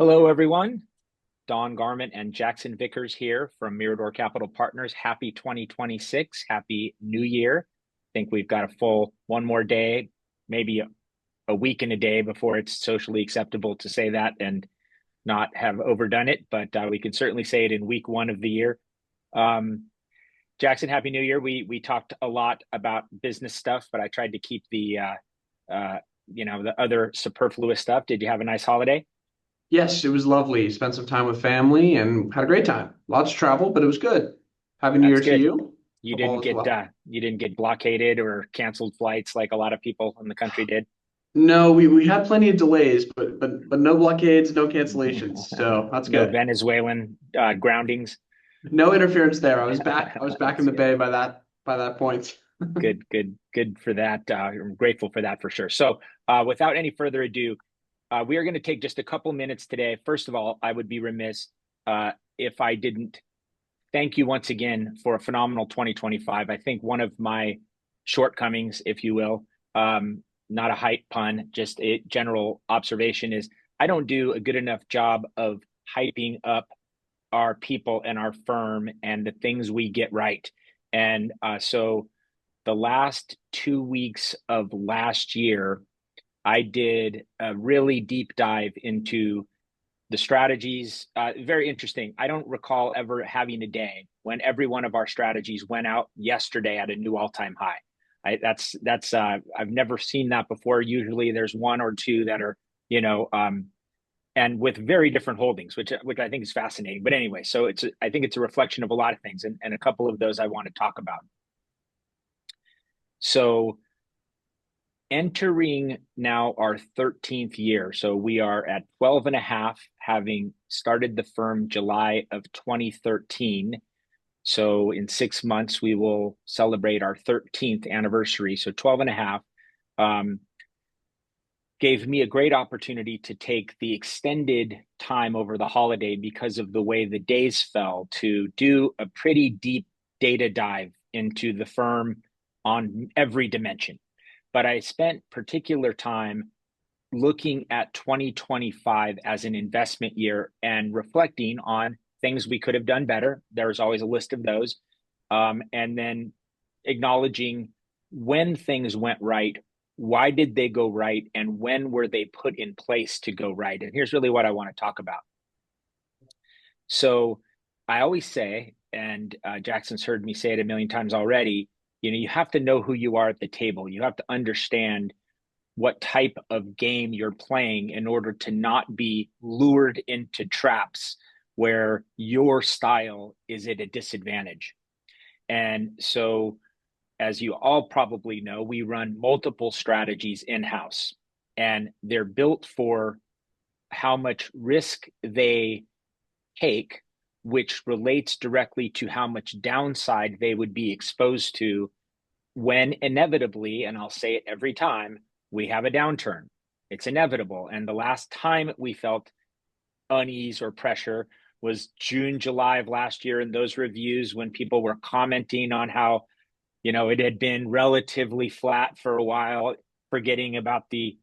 Hello, everyone. Don Garment and Jackson Vickers here from Mirador Capital Partners. Happy 2026. Happy New Year. I think we've got a full one more day, maybe a week and a day before it's socially acceptable to say that and not have overdone it. But we can certainly say it in week one of the year. Um, Jackson, Happy New Year. We talked a lot about business stuff, but I tried to keep uh, the other superfluous stuff. Did you have a nice holiday? Yes, it was lovely. Spent some time with family and had a great time. Lots of travel, but it was good. Happy New That's Year to good. you. Hope all is well. You didn't get blockaded or canceled flights like a lot of people in the country did. No, we had plenty of delays, but no blockades, no cancellations. So that's No good. Venezuelan groundings. No interference there. I was back in That's the good. Bay by that point. Good for that. I'm grateful for that for sure. So, without any further ado, we are going to take just a couple minutes today. First of all, I would be remiss if I didn't thank you once again for a phenomenal 2025. I think one of my shortcomings, if you will, not a hype pun, just a general observation is I don't do a good enough job of hyping up our people and our firm and the things we get right. And so the last 2 weeks of last year, I did a really deep dive into the strategies. Very interesting. I don't recall ever having a day when every one of our strategies went out yesterday at a new all-time high. I've never seen that before. Usually there's one or two that are, you know, and with very different holdings, which I think is fascinating. But anyway, so I think it's a reflection of a lot of things, and a couple of those I want to talk about. So entering now our 13th year. So we are at 12 and a half, having started the firm July of 2013. So in 6 months, we will celebrate our 13th anniversary. So 12 and a half um, gave me a great opportunity to take the extended time over the holiday because of the way the days fell to do a pretty deep data dive into the firm on every dimension. But I spent particular time looking at 2025 as an investment year and reflecting on things we could have done better. There's always a list of those. And then acknowledging when things went right, why did they go right, and when were they put in place to go right. And here's really what I want to talk about. So I always say, and Jackson's heard me say it a million times already, you have to know who you are at the table. You have to understand what type of game you're playing in order to not be lured into traps where your style is at a disadvantage. And so, as you all probably know, we run multiple strategies in house, and they're built for how much risk they take, which relates directly to how much downside they would be exposed to when inevitably, and I'll say it every time, we have a downturn. It's inevitable. And the last time we felt unease or pressure was June, July of last year in those reviews when people were commenting on how, it had been relatively flat for a while, forgetting about the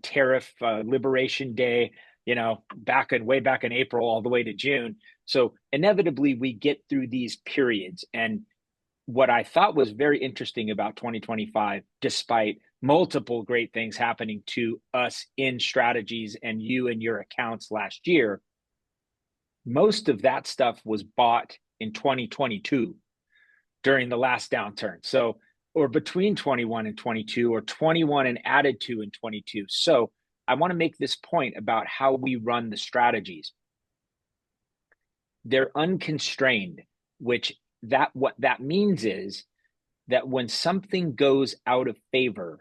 tariff liberation day, way back in April all the way to June. So inevitably we get through these periods. And what I thought was very interesting about 2025, despite multiple great things happening to us in strategies and you and your accounts last year, most of that stuff was bought in 2022 during the last downturn. So, or between 21 and 22, or 21 and added to in 22. So, I want to make this point about how we run the strategies. They're unconstrained, which what that means is that when something goes out of favor,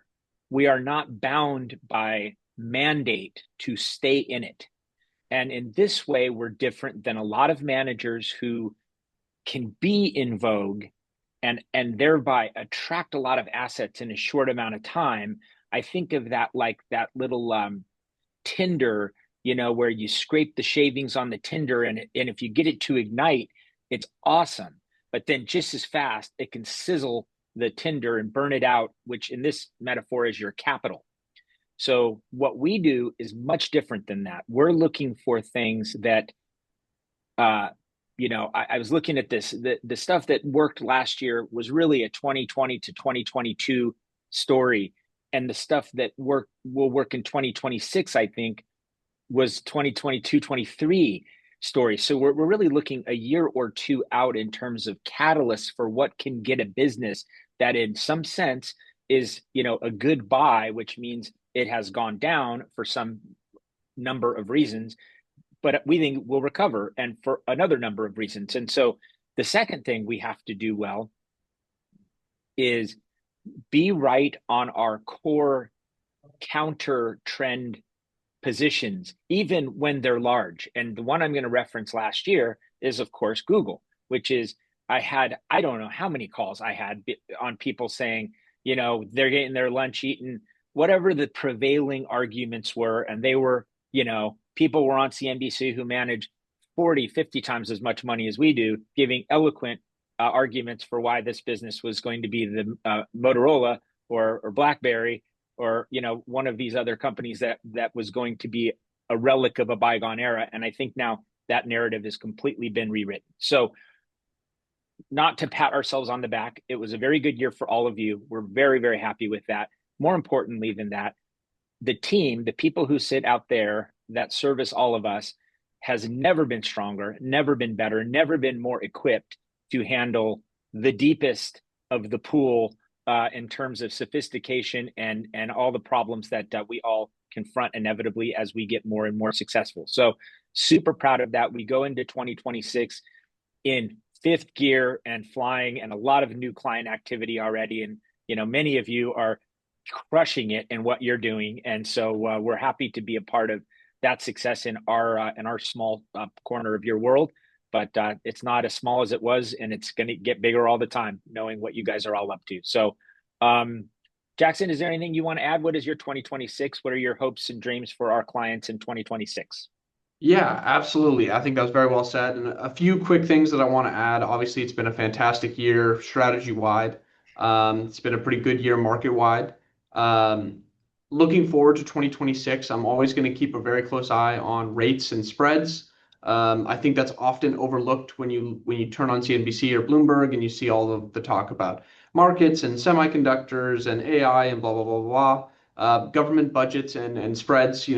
we are not bound by mandate to stay in it. And in this way, we're different than a lot of managers who can be in vogue and thereby attract a lot of assets in a short amount of time. I think of that like that little tinder, where you scrape the shavings on the tinder, and if you get it to ignite, it's awesome. But then just as fast, it can sizzle the tinder and burn it out, which in this metaphor is your capital. So what we do is much different than that. We're looking for things that, uh, I was looking at this. The stuff that worked last year was really a 2020 to 2022 story. And the stuff that will work in 2026, I think, was 2022, 23 story. So we're really looking a year or two out in terms of catalysts for what can get a business that in some sense is, a good buy, which means it has gone down for some number of reasons, but we think will recover and for another number of reasons. And so the second thing we have to do well is be right on our core counter trend positions, even when they're large. And the one I'm going to reference last year is, of course, Google, which is I don't know how many calls I had on people saying, they're getting their lunch eaten, whatever the prevailing arguments were. And they were, people were on CNBC who manage 40, 50 times as much money as we do, giving eloquent arguments for why this business was going to be the Motorola or BlackBerry or one of these other companies that was going to be a relic of a bygone era. And I think now that narrative has completely been rewritten. So not to pat ourselves on the back, it was a very good year for all of you. We're very, very happy with that. More importantly than that, the team, the people who sit out there that service all of us, has never been stronger, never been better, never been more equipped to handle the deepest of the pool in terms of sophistication and all the problems that we all confront inevitably as we get more and more successful. So super proud of that. We go into 2026 in fifth gear and flying, and a lot of new client activity already. And many of you are crushing it in what you're doing, and so we're happy to be a part of that success in our small corner of your world. But it's not as small as it was, and it's going to get bigger all the time, knowing what you guys are all up to. So, Jackson, is there anything you want to add? What is your 2026? What are your hopes and dreams for our clients in 2026? Yeah, absolutely. I think that was very well said. And a few quick things that I want to add. Obviously, it's been a fantastic year strategy wide. It's been a pretty good year market wide. Um, Looking forward to 2026, I'm always going to keep a very close eye on rates and spreads. I think that's often overlooked when you turn on CNBC or Bloomberg and you see all of the talk about markets and semiconductors and AI and blah blah blah blah. Government budgets and spreads,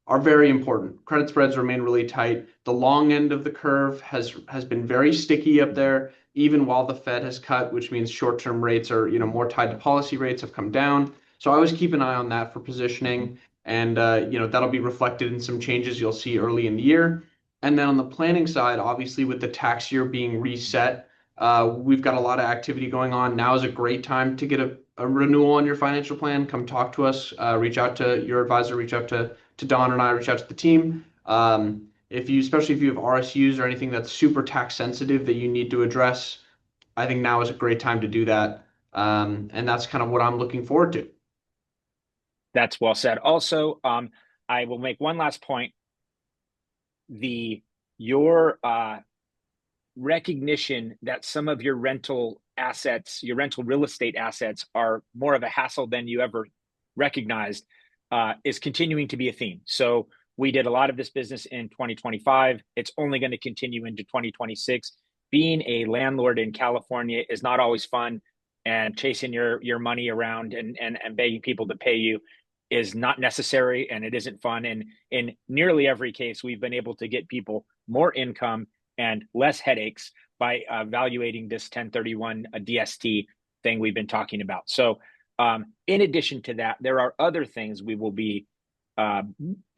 are very important. Credit spreads remain really tight. The long end of the curve has been very sticky up there, even while the Fed has cut, which means short-term rates are, more tied to policy rates have come down. So I always keep an eye on that for positioning, and that'll be reflected in some changes you'll see early in the year. And then on the planning side, obviously with the tax year being reset, we've got a lot of activity going on. Now is a great time to get a renewal on your financial plan. Come talk to us. Reach out to your advisor. Reach out to Don and I, reach out to the team. Especially if you have RSUs or anything that's super tax sensitive that you need to address, I think now is a great time to do that. And that's kind of what I'm looking forward to. That's well said. Also, I will make one last point. Your recognition that some of your rental assets, your rental real estate assets, are more of a hassle than you ever recognized is continuing to be a theme. So we did a lot of this business in 2025. It's only going to continue into 2026. Being a landlord in California is not always fun, and chasing your money around and begging people to pay you is not necessary, and it isn't fun. And in nearly every case, we've been able to get people more income and less headaches by evaluating this 1031 DST thing we've been talking about. So in addition to that, there are other things we will be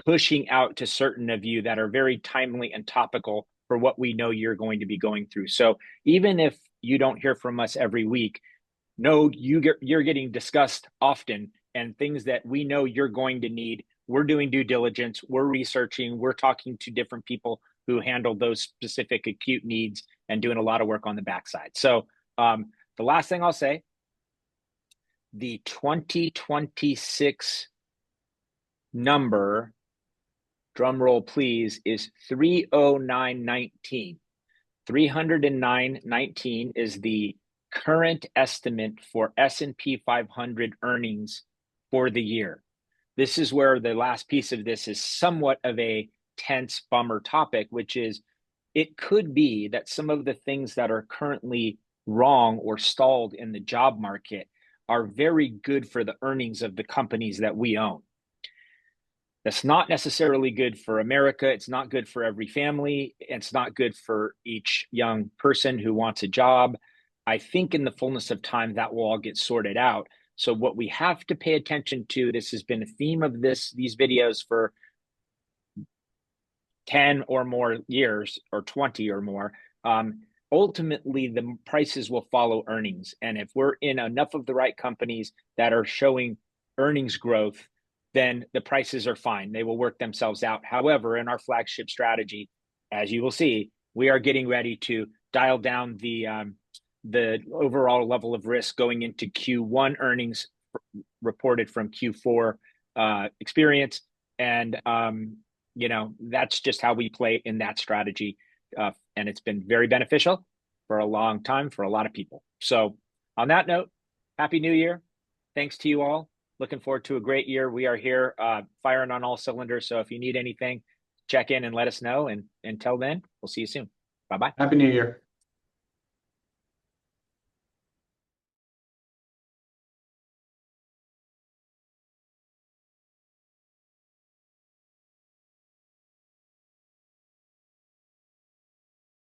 pushing out to certain of you that are very timely and topical for what we know you're going to be going through. So even if you don't hear from us every week, know you're getting discussed often, and things that we know you're going to need. We're doing due diligence, we're researching, we're talking to different people who handle those specific acute needs and doing a lot of work on the backside. So the last thing I'll say, the 2026 number, drum roll please, is 309.19. 309.19 is the current estimate for S&P 500 earnings for the year. this is where the last piece of this is somewhat of a tense bummer topic, which is it could be that some of the things that are currently wrong or stalled in the job market are very good for the earnings of the companies that we own. That's not necessarily good for America. It's not good for every family. It's not good for each young person who wants a job. I think in the fullness of time, that will all get sorted out. So what we have to pay attention to, this has been a theme of these videos for 10 or more years or 20 or more. Ultimately, the prices will follow earnings. And if we're in enough of the right companies that are showing earnings growth, then the prices are fine. They will work themselves out. However, in our flagship strategy, as you will see, we are getting ready to dial down the overall level of risk going into Q1 earnings reported from Q4 experience. And that's just how we play in that strategy. And it's been very beneficial for a long time for a lot of people. So on that note, Happy New Year. Thanks to you all. Looking forward to a great year. We are here firing on all cylinders. So if you need anything, check in and let us know. And until then, we'll see you soon. Bye-bye. Happy New Year.